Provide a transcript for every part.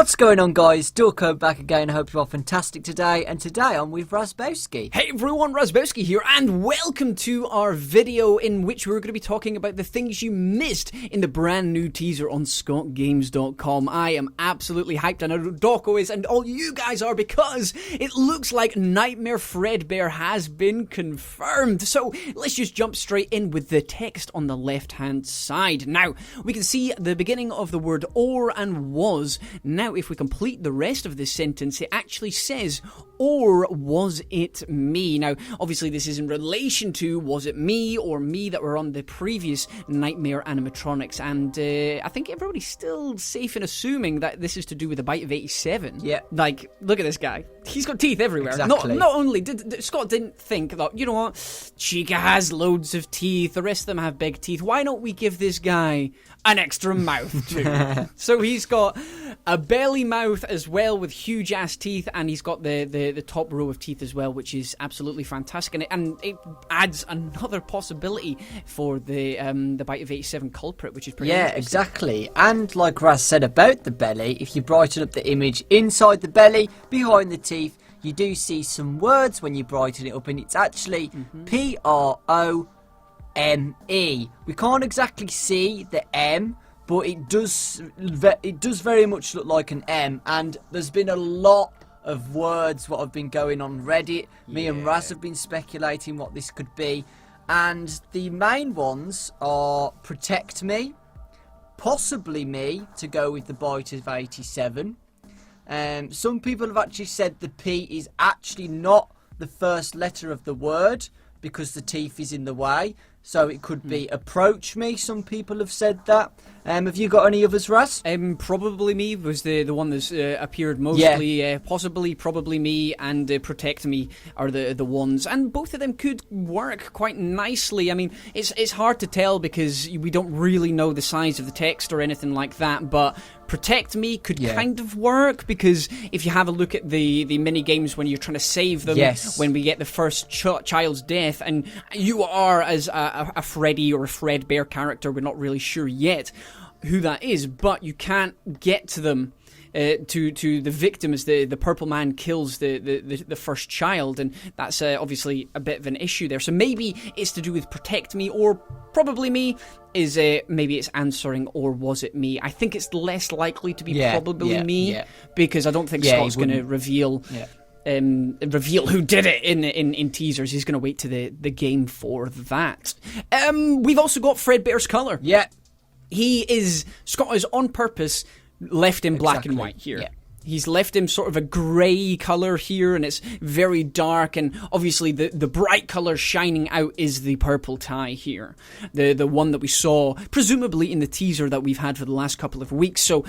What's going on, guys? Dulco back again. I hope you're all fantastic today. And today I'm with Razbowski. Hey everyone, Razbowski here, and welcome to our video in which we're going to be talking about the things you missed in the brand new teaser on ScottGames.com. I am absolutely hyped, and I know Dawko is, and all you guys are, because it looks like Nightmare Fredbear has been confirmed. So let's just jump straight in with the text on the left-hand side. Now, we can see the beginning of the word or and was. Now, if we complete the rest of this sentence, it actually says, or was it me? Now, obviously, this is in relation to was it me or me that were on the previous Nightmare animatronics, and I think everybody's still safe in assuming that this is to do with the Bite of 87. Yeah. Like, look at this guy. He's got teeth everywhere. Exactly. Not only did Scott didn't think that, you know what, Chica has loads of teeth, the rest of them have big teeth, why don't we give this guy an extra mouth too? So he's got a belly mouth as well with huge ass teeth, and he's got the top row of teeth as well, which is absolutely fantastic, and it adds another possibility for the Bite of 87 culprit, which is pretty interesting. Exactly. And like Raz said about the belly, if you brighten up the image inside the belly, behind the teeth, you do see some words when you brighten it up, and it's actually Prome. We can't exactly see the M, but it does very much look like an M, and there's been a lot of words what have been going on Reddit. Me and Raz have been speculating what this could be, and the main ones are protect me, possibly me, to go with the Bite of 87. Some people have actually said the P is actually not the first letter of the word because the teeth is in the way. So it could be approach me. Some people have said that. Have you got any others, Raz? Probably me was the one that's appeared mostly. Possibly, probably me, and protect me are the ones. And both of them could work quite nicely. I mean, it's hard to tell because we don't really know the size of the text or anything like that, but protect me could kind of work, because if you have a look at the mini games when you're trying to save them, when we get the first child's death, and you are as a Freddy or a Fredbear character, we're not really sure yet who that is, but you can't get to them to the victim as the purple man kills the first child, and that's obviously a bit of an issue there. So maybe it's to do with protect me, or probably me is maybe it's answering or was it me. I think it's less likely to be probably me, because I don't think Scott's going to reveal who did it in teasers. He's going to wait to the game for that. We've also got Fredbear's colour. Scott is on purpose left in black and white here. He's left him sort of a grey colour here, and it's very dark, and obviously the bright colour shining out is the purple tie here. The one that we saw, presumably in the teaser that we've had for the last couple of weeks. So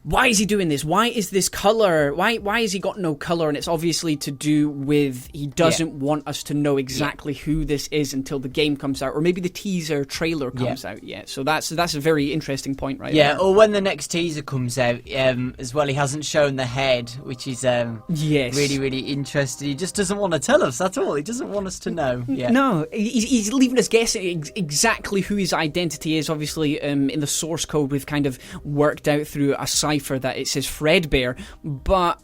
why is he doing this? Why is this colour? Why has he got no colour? And it's obviously to do with he doesn't want us to know exactly who this is until the game comes out, or maybe the teaser trailer comes out yet. So that's a very interesting point, right? Or when the next teaser comes out as well. He hasn't shown the head, which is really, really interesting. He just doesn't want to tell us, that's all. He doesn't want us to know. No, he's leaving us guessing exactly who his identity is. Obviously, in the source code, we've kind of worked out through a cipher that it says Fredbear, but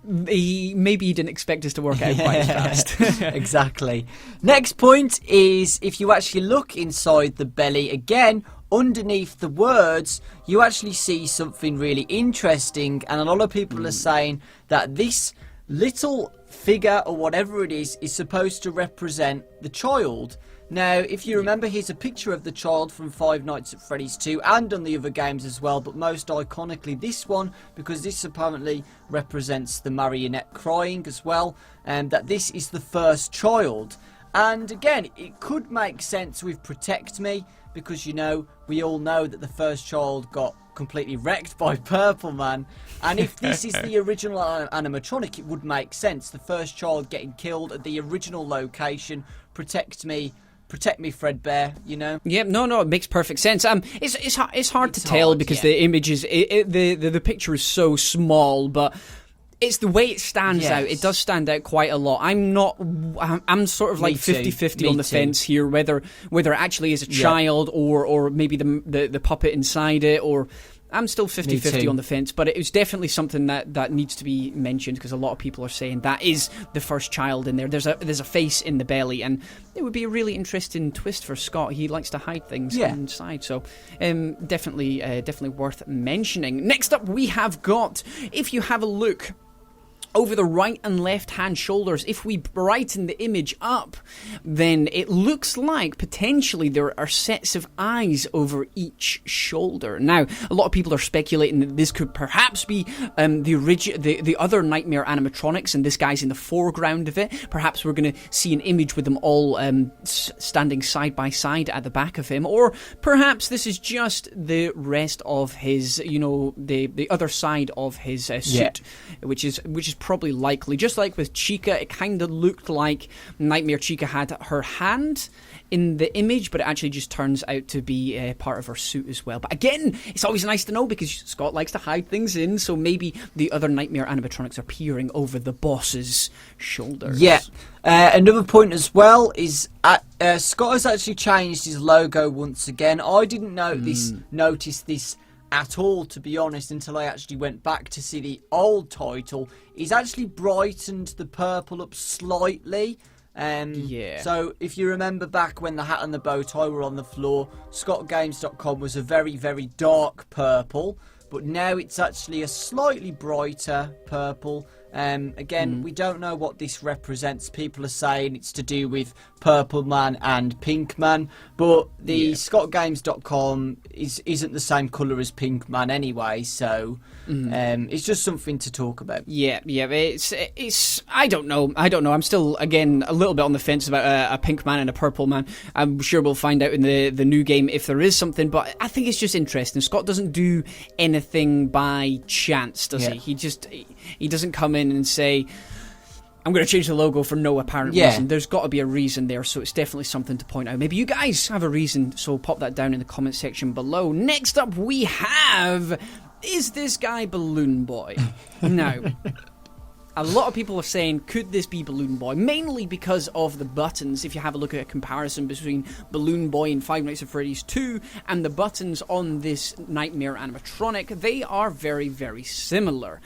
maybe he didn't expect us to work out quite as fast. Exactly. Next point is, if you actually look inside the belly again, underneath the words, you actually see something really interesting, and a lot of people are saying that this little figure or whatever it is supposed to represent the child. Now, if you remember, here's a picture of the child from Five Nights at Freddy's 2 and on the other games as well, but most iconically this one, because this apparently represents the marionette crying as well, and that this is the first child. And again, it could make sense with Protect Me, because, you know, we all know that the first child got completely wrecked by Purple Man, and if this is the original animatronic, it would make sense. The first child getting killed at the original location. Protect me, Fredbear, you know? Yeah, no, it makes perfect sense. It's hard to tell because the image is the picture is so small, but it's the way it stands out. It does stand out quite a lot. I'm sort of like 50-50 on the fence here, whether it actually is a child or maybe the puppet inside it, or I'm still 50-50 on the fence, but it was definitely something that needs to be mentioned, because a lot of people are saying that is the first child in there. There's a face in the belly, and it would be a really interesting twist for Scott. He likes to hide things inside, so definitely worth mentioning. Next up, we have got, if you have a look over the right and left hand shoulders, if we brighten the image up, then it looks like potentially there are sets of eyes over each shoulder. Now, a lot of people are speculating that this could perhaps be the other Nightmare animatronics, and this guy's in the foreground of it. Perhaps we're going to see an image with them all standing side by side at the back of him, or perhaps this is just the rest of his, the other side of his suit, which is probably likely. Just like with Chica, it kind of looked like Nightmare Chica had her hand in the image, but it actually just turns out to be part of her suit as well. But again, it's always nice to know, because Scott likes to hide things in, so maybe the other Nightmare animatronics are peering over the boss's shoulders. Yeah. Another point as well is Scott has actually changed his logo once again. I didn't notice this at all, to be honest, until I actually went back to see the old title. He's actually brightened the purple up slightly. So if you remember back when the hat and the bow tie were on the floor, scottgames.com was a very, very dark purple, but now it's actually a slightly brighter purple. Again, we don't know what this represents. People are saying it's to do with Purple Man and Pink Man, but the scottgames.com isn't the same colour as Pink Man anyway, so it's just something to talk about. It's I don't know. I'm still, again, a little bit on the fence about a Pink Man and a Purple Man. I'm sure we'll find out in the new game if there is something, but I think it's just interesting. Scott doesn't do anything by chance, does he? He doesn't come in and say, I'm going to change the logo for no apparent reason. There's got to be a reason there, so it's definitely something to point out. Maybe you guys have a reason, so pop that down in the comment section below. Next up we have, is this guy Balloon Boy? Now, a lot of people are saying, could this be Balloon Boy? Mainly because of the buttons. If you have a look at a comparison between Balloon Boy in Five Nights at Freddy's 2 and the buttons on this Nightmare animatronic, they are very, very similar.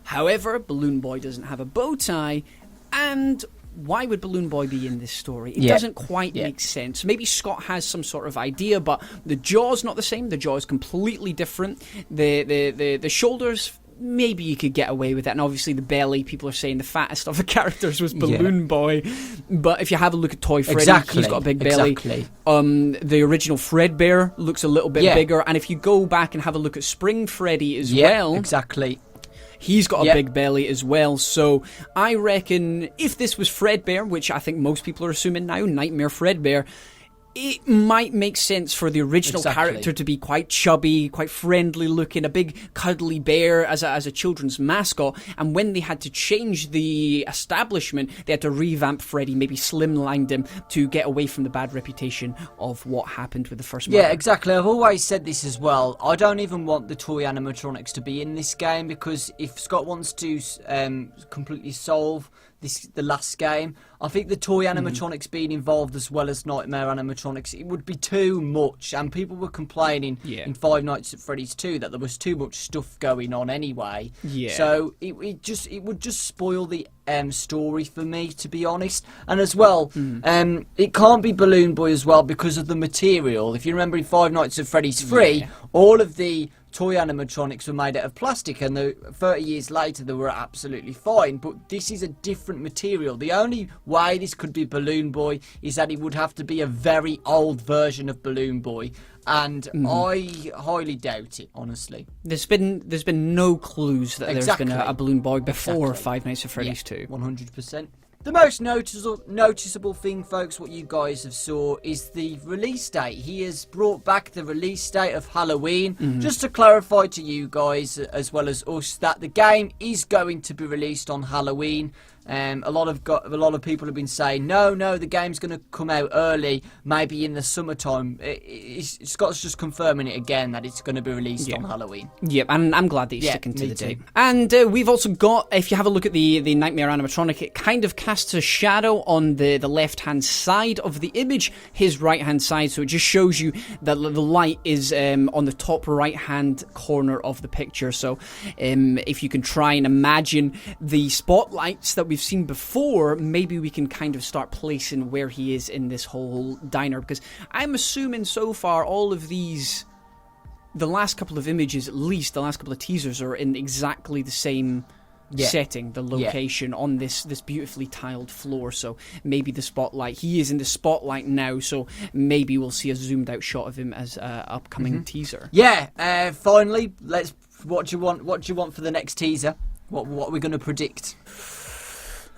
However, Balloon Boy doesn't have a bow tie, and why would Balloon Boy be in this story? It doesn't quite make sense. Maybe Scott has some sort of idea, but the jaw's not the same. The jaw is completely different. The shoulders, maybe you could get away with that. And obviously the belly, people are saying the fattest of the characters was Balloon Boy. But if you have a look at Toy Freddy, he's got a big belly. The original Fredbear looks a little bit bigger. And if you go back and have a look at Spring Freddy as well... He's got a big belly as well, so I reckon if this was Fredbear, which I think most people are assuming now, Nightmare Fredbear, it might make sense for the original character to be quite chubby, quite friendly looking, a big cuddly bear as a children's mascot. And when they had to change the establishment, they had to revamp Freddy, maybe slimlined him to get away from the bad reputation of what happened with the first murder. Yeah, exactly. I've always said this as well. I don't even want the toy animatronics to be in this game, because if Scott wants to completely solve the last game, I think the toy animatronics being involved as well as Nightmare animatronics, it would be too much, and people were complaining in Five Nights at Freddy's 2 that there was too much stuff going on anyway. So it would just spoil the story for me, to be honest. And as well, it can't be Balloon Boy as well because of the material. If you remember in Five Nights at Freddy's 3, all of the toy animatronics were made out of plastic, and 30 years later they were absolutely fine. But this is a different material. The only way this could be Balloon Boy is that it would have to be a very old version of Balloon Boy, and I highly doubt it, honestly. There's been no clues that there's been a Balloon Boy before Five Nights at Freddy's 2. 100%. The most noticeable thing, folks, what you guys have saw, is the release date. He has brought back the release date of Halloween. Just to clarify to you guys, as well as us, that the game is going to be released on Halloween. A lot of people have been saying no, the game's going to come out early, maybe in the summertime. Scott's just confirming it again that it's going to be released on Halloween. Yep, and I'm glad that he's sticking to the date. And we've also got, if you have a look at the Nightmare animatronic, it kind of casts a shadow on the left-hand side of the image, his right-hand side, so it just shows you that the light is on the top right-hand corner of the picture. So if you can try and imagine the spotlights that we've seen before, maybe we can kind of start placing where he is in this whole diner, because I'm assuming so far all of these, the last couple of images, at least the last couple of teasers, are in exactly the same setting, the location on this beautifully tiled floor. So maybe the spotlight, he is in the spotlight now, so maybe we'll see a zoomed out shot of him as an upcoming teaser. Finally, what do you want for the next teaser? What are we going to predict?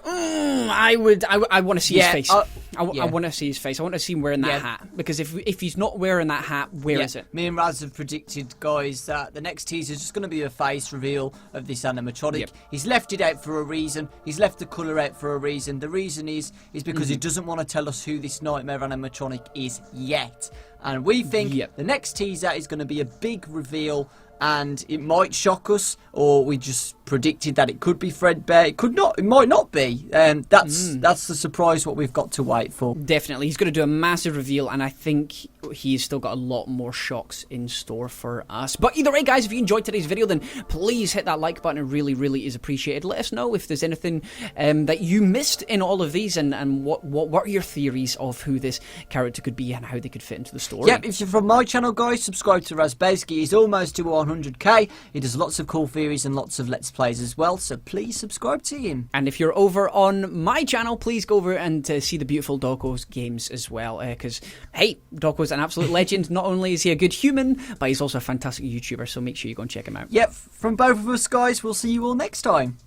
I want to see his face. I want to see his face. I want to see him wearing that hat, because if he's not wearing that hat, where is it? Me and Raz have predicted, guys, that the next teaser is just going to be a face reveal of this animatronic. He's left it out for a reason. He's left the colour out for a reason. The reason is because he doesn't want to tell us who this Nightmare animatronic is yet. And we think the next teaser is going to be a big reveal, and it might shock us, or we just predicted that it could be Fredbear. It could not. It might not be. That's the surprise. What we've got to wait for. Definitely, he's going to do a massive reveal, and I think he's still got a lot more shocks in store for us. But either way, guys, if you enjoyed today's video, then please hit that like button. It really, really is appreciated. Let us know if there's anything that you missed in all of these, and what are your theories of who this character could be and how they could fit into the story. Yep, if you're from my channel, guys, subscribe to Razbowski. He's almost to 100k. He does lots of cool theories and lots of Let's Plays as well, so please subscribe to him. And if you're over on my channel, please go over and see the beautiful Doko's games as well, because, hey, Doko's an absolute legend. Not only is he a good human, but he's also a fantastic YouTuber, so make sure you go and check him out. Yep, from both of us, guys, we'll see you all next time.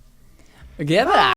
Goodbye.